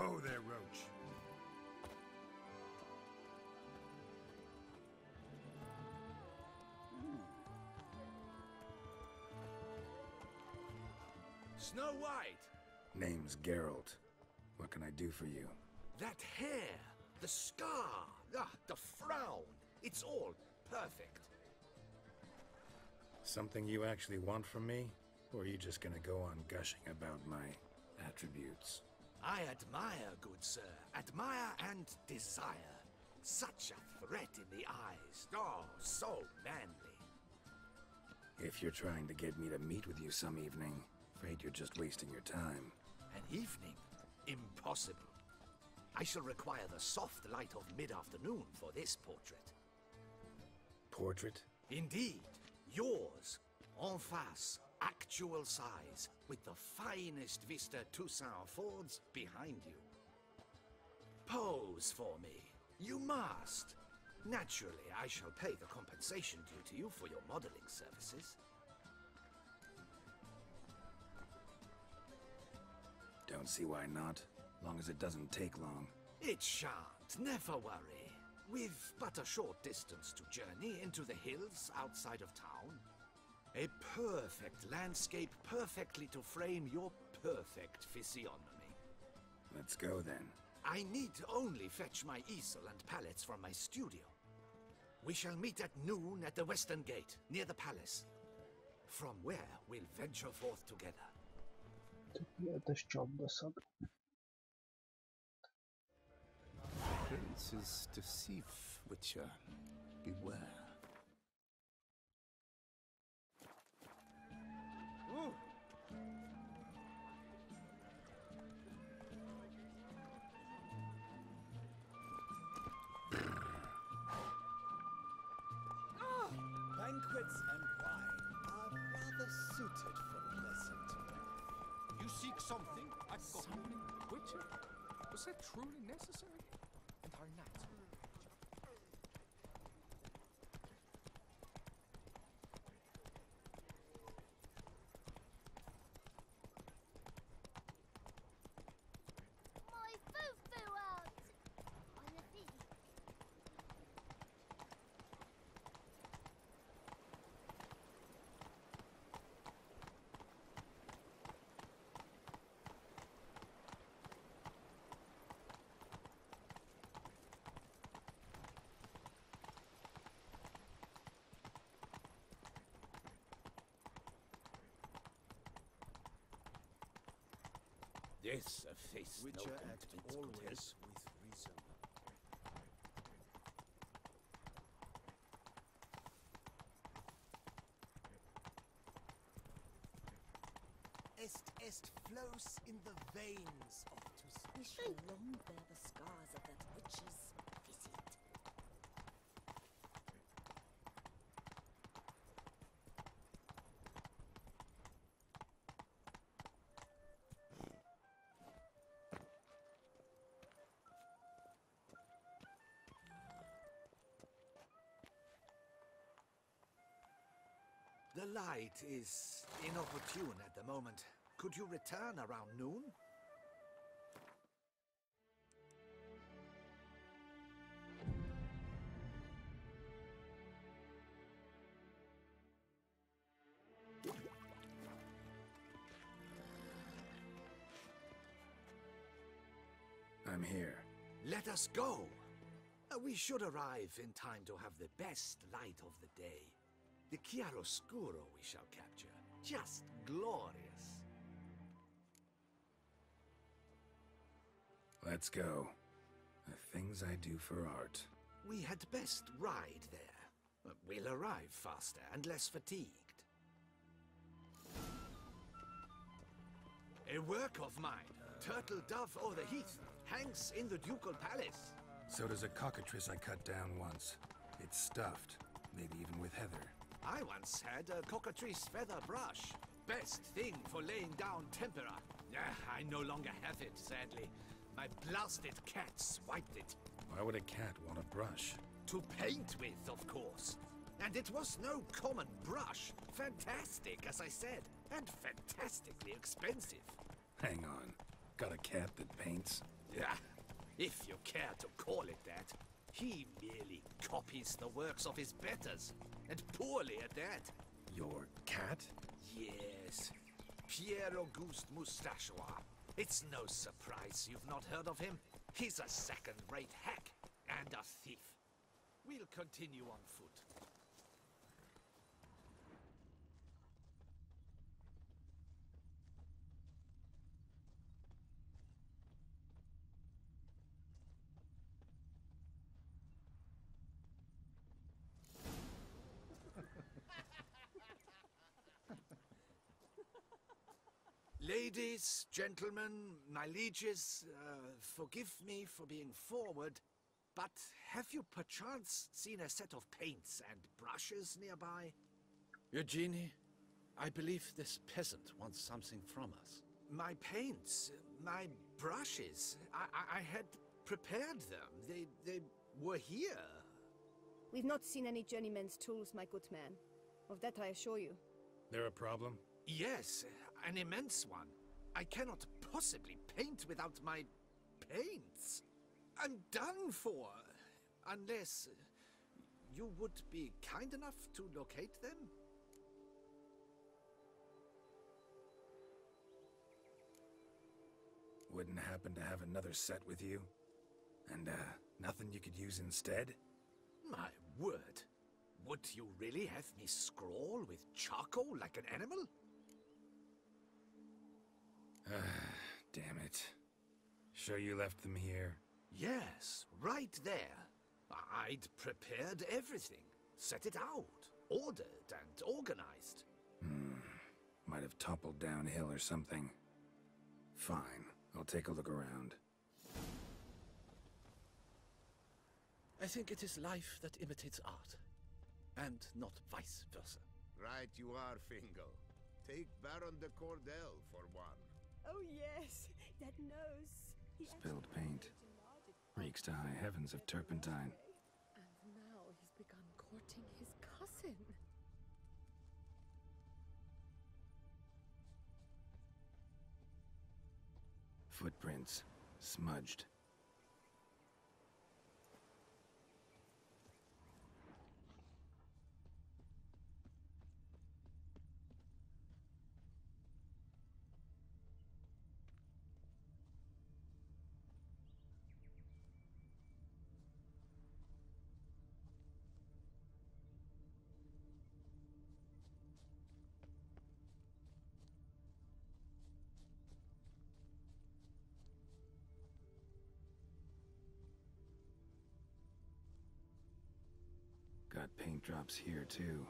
Whoa there, Roach. Snow White! Name's Geralt. What can I do for you? That hair, the scar, the frown. It's all perfect. Something you actually want from me? Or are you just gonna go on gushing about my attributes? I admire, good sir. Admire and desire. Such a threat in the eyes. Oh, so manly. If you're trying to get me to meet with you some evening, afraid you're just wasting your time. An evening? Impossible. I shall require the soft light of mid-afternoon for this portrait. Portrait? Indeed. Yours. En face. Actual size. With the finest vista Toussaint affords behind you. Pose for me. You must. Naturally, I shall pay the compensation due to you for your modeling services. Don't see why not, long as it doesn't take long. It shan't, never worry. With but a short distance to journey into the hills outside of town. A perfect landscape perfectly to frame your perfect physiognomy. Let's go then. I need only fetch my easel and palettes from my studio. We shall meet at noon at the western gate, near the palace. From where we'll venture forth together. Tökéletes csapdaszag. Prince is deceive, Witcher. Beware. Banquets and wine are rather suited for pleasant breath. You seek something? I've got something. Witcher? Was that truly necessary? And our knights were my foo-foo out! On the feet. This a face Witcher no act countenance could always help. with reason. Est flows in the veins of Toussaint. We shall long bear the scars of that witch's visit. The light is inopportune at the moment. Could you return around noon? I'm here. Let us go! We should arrive in time to have the best light of the day. The chiaroscuro we shall capture. Just glorious. Let's go. The things I do for art. We had best ride there. We'll arrive faster and less fatigued. A work of mine. Turtle dove o'er the heath hangs in the ducal palace. So does a cockatrice I cut down once. It's stuffed, maybe even with heather. I once had a cockatrice feather brush. Best thing for laying down tempera. I no longer have it, sadly. My blasted cat swiped it. Why would a cat want a brush? To paint with, of course. And it was no common brush. Fantastic, as I said. And fantastically expensive. Hang on. Got a cat that paints? Yeah, if you care to call it that. He merely copies the works of his betters, and poorly at that. Your cat? Yes, Pierre Auguste Moustachois. It's no surprise you've not heard of him. He's a second-rate hack and a thief. We'll continue on foot. Ladies, gentlemen, my lieges, forgive me for being forward, but have you perchance seen a set of paints and brushes nearby? Eugenie, I believe this peasant wants something from us. My paints, my brushes, I had prepared them. They were here. We've not seen any journeyman's tools, my good man. Of that I assure you. There a problem? Yes, an immense one. I cannot possibly paint without my paints. I'm done for. Unless you would be kind enough to locate them? Wouldn't happen to have another set with you? And, nothing you could use instead? My word. Would you really have me scrawl with charcoal like an animal? Damn it. Sure you left them here? Yes, right there. I'd prepared everything. Set it out. Ordered and organized. Might have toppled downhill or something. Fine. I'll take a look around. I think it is life that imitates art, and not vice versa. Right you are, Fingal. Take Baron de Cordel for one. Oh yes, that nose. He Spilled paint. Reeks to high heavens of turpentine. And now he's begun courting his cousin. Footprints. Smudged. Got paint drops here, too.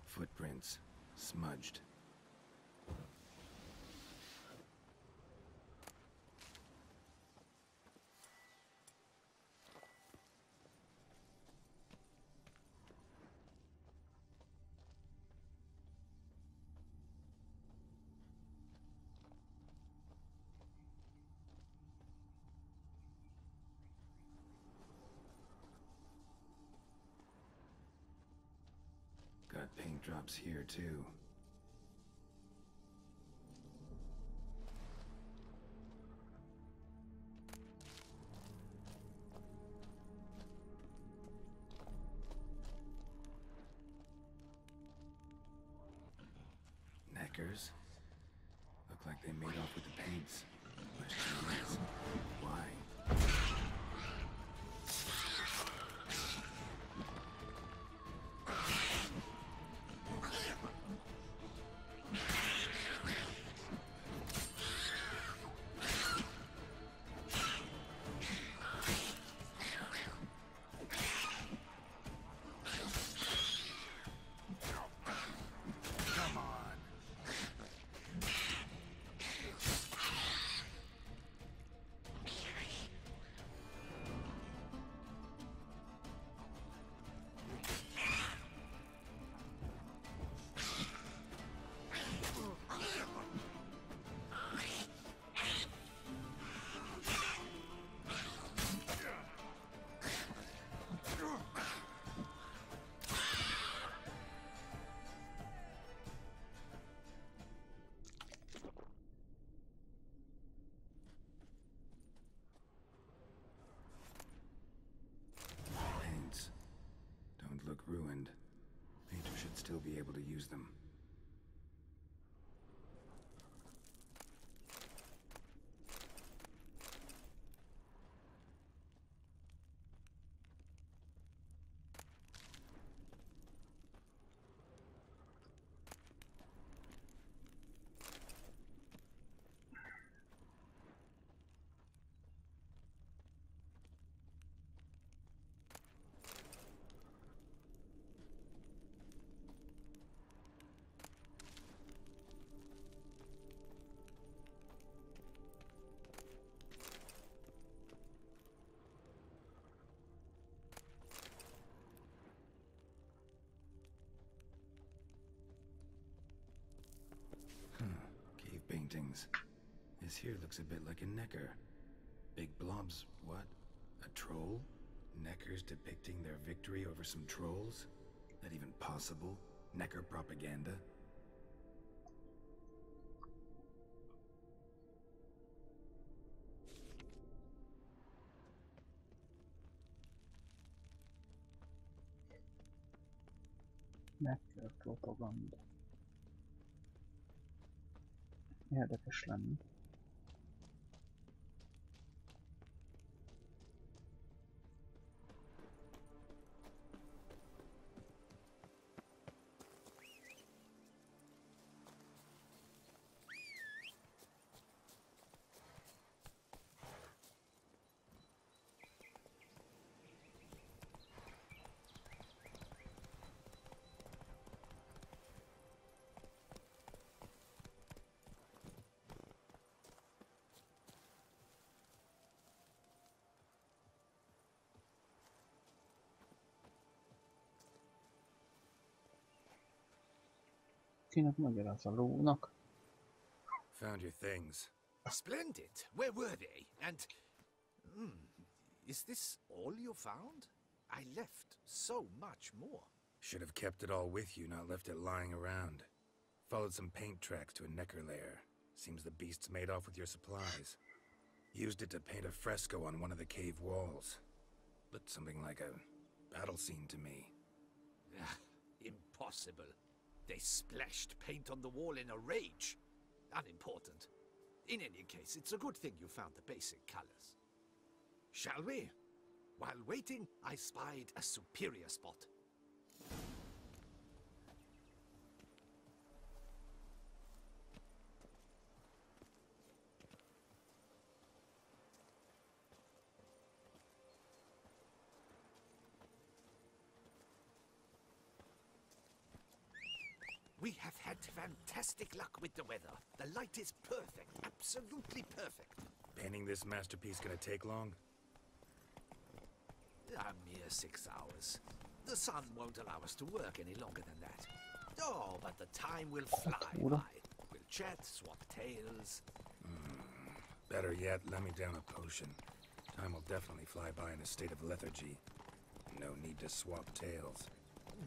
Footprints. Smudged. Got paint drops here, too. Neckers. Look like they made off with the paints. Question is, why? ruined. Painter should still be able to use them. Cave paintings. This here looks a bit like a necker. Big blobs, what? A troll? Neckers depicting their victory over some trolls? That even possible? Necker propaganda? Necker propaganda. Érdekes lenne. Kinek magyaráz a lónak? Found your things. Splendid. Where were they? And... is this all you found? I left so much more. Should have kept it all with you, not left it lying around. Followed some paint tracks to a necker lair. Seems the beast's made off with your supplies. Used it to paint a fresco on one of the cave walls. Looked something like a battle scene to me. Impossible. They splashed paint on the wall in a rage. Unimportant. In any case, it's a good thing you found the basic colors. Shall we? While waiting, I spied a superior spot. We have had fantastic luck with the weather. The light is perfect, absolutely perfect. Painting this masterpiece gonna take long? A mere 6 hours. The sun won't allow us to work any longer than that. Oh, but the time will fly by. We'll chat, swap tales. Better yet, let me down a potion. Time will definitely fly by in a state of lethargy. No need to swap tales.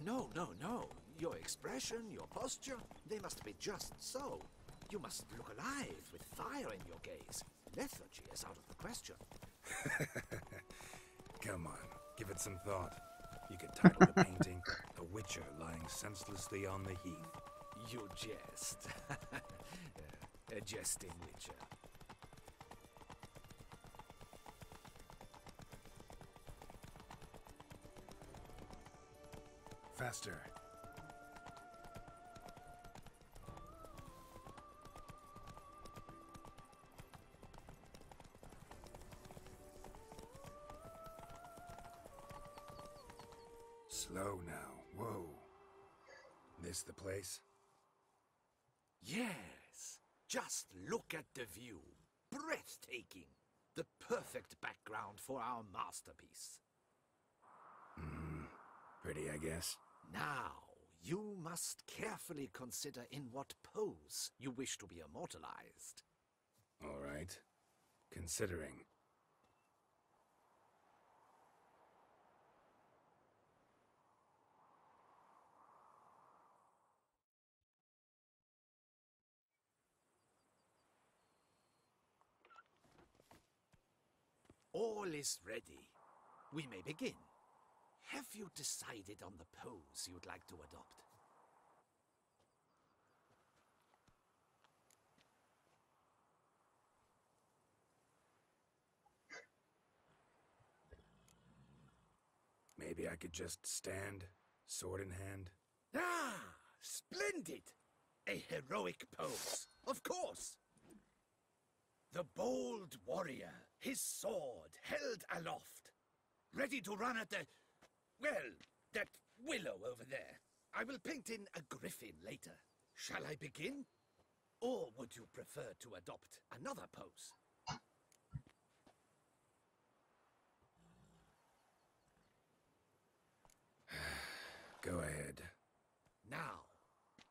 No, no, no. Your expression, your posture, they must be just so. You must look alive with fire in your gaze. Lethargy is out of the question. Come on, give it some thought. You could title the painting, "A Witcher Lying Senselessly on the Heath." You jest. A jesting witcher. Faster. Slow now. Whoa. This the place? Yes. Just look at the view. Breathtaking. The perfect background for our masterpiece. Pretty, I guess. Now, you must carefully consider in what pose you wish to be immortalized. All right. Considering. All is ready. We may begin. have you decided on the pose you'd like to adopt? Maybe I could just stand, sword in hand. Ah, splendid! A heroic pose, of course. The bold warrior, his sword held aloft, ready to run at the... well, that willow over there. I will paint in a griffin later. Shall I begin? Or would you prefer to adopt another pose? Go ahead. Now,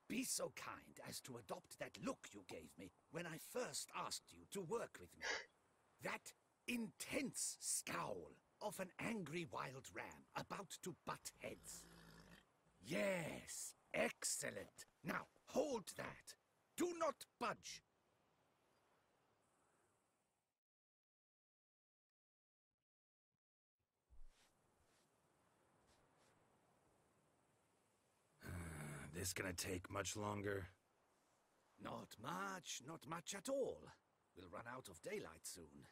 be so kind as to adopt that look you gave me when I first asked you to work with me. That intense scowl of an angry wild ram about to butt heads. Yes, excellent. Now, hold that. Do not budge. This gonna take much longer? Not much at all. We'll run out of daylight soon.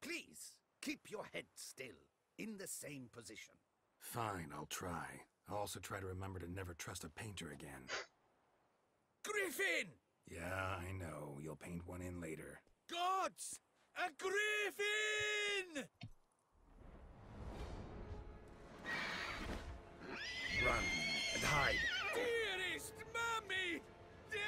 Please, keep your head still, in the same position. Fine, I'll try. I'll also try to remember to never trust a painter again. Griffin! Yeah, I know. You'll paint one in later. Gods! A griffin! Run and hide. Dearest Mummy! Die.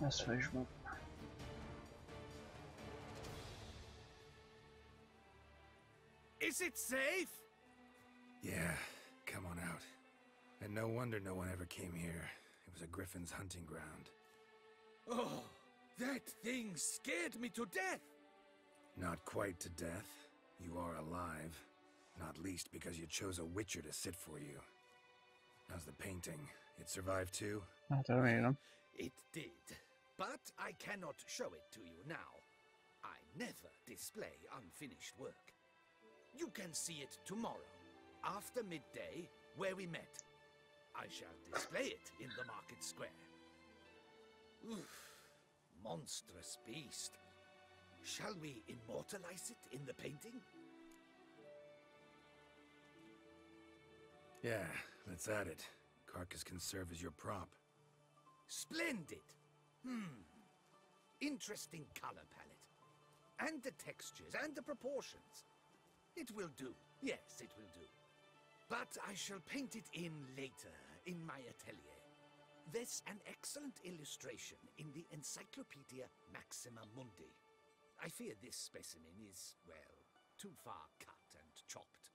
Ez fel is van. Is it safe? Yeah, come on out. And no wonder no one ever came here. It was a griffin's hunting ground. Oh, that thing scared me to death. Not quite to death. You are alive. Not least because you chose a witcher to sit for you. How's the painting? It survived too? Hát remélem. It did. But I cannot show it to you now. I never display unfinished work. You can see it tomorrow, after midday, where we met. I shall display it in the market square. Oof, monstrous beast. Shall we immortalize it in the painting? Yeah, let's add it. Carcass can serve as your prop. Splendid! Interesting color palette. And the textures and the proportions. It will do. Yes, it will do. But I shall paint it in later, in my atelier. There's an excellent illustration in the Encyclopedia Maxima Mundi. I fear this specimen is, well, too far cut and chopped.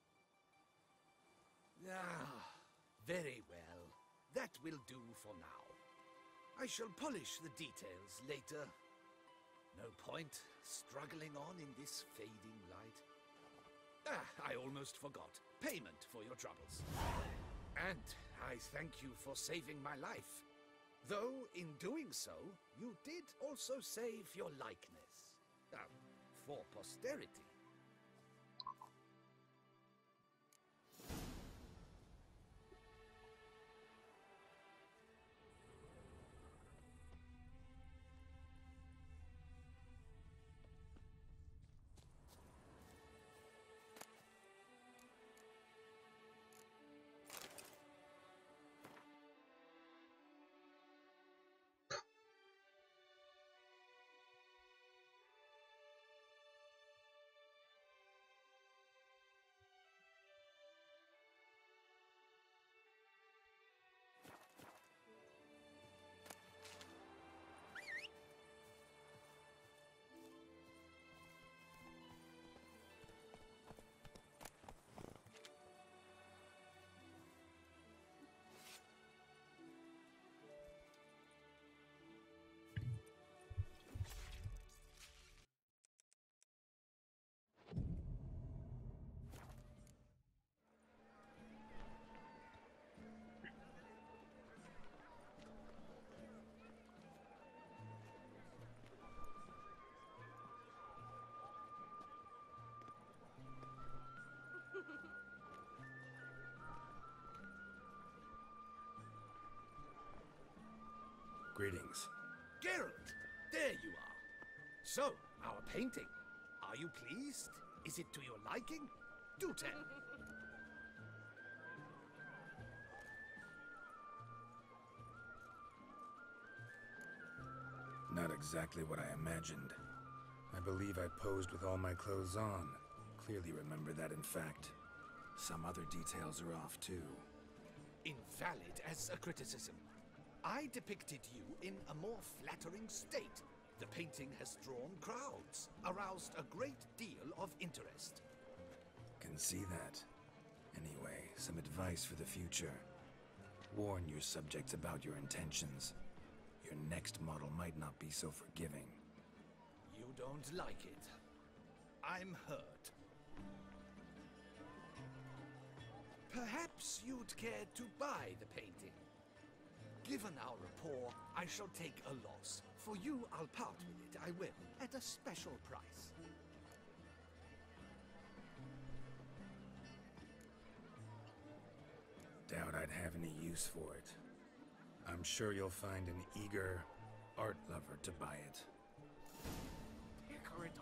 Ah, very well. That will do for now. I shall polish the details later. No point struggling on in this fading light. Ah, I almost forgot. Payment for your troubles. And I thank you for saving my life. Though, in doing so, you did also save your likeness. For posterity. Greetings. Geralt, there you are. So, our painting. Are you pleased? Is it to your liking? Do tell. Not exactly what I imagined. I believe I posed with all my clothes on. Clearly remember that, in fact. Some other details are off, too. Invalid as a criticism. I depicted you in a more flattering state. The painting has drawn crowds, aroused a great deal of interest. Can see that. Anyway, some advice for the future. Warn your subjects about your intentions. Your next model might not be so forgiving. You don't like it. I'm hurt. Perhaps you'd care to buy the painting. Given our rapport, I shall take a loss. For you, I'll part with it, I will, at a special price. Doubt I'd have any use for it. I'm sure you'll find an eager art lover to buy it. Take her into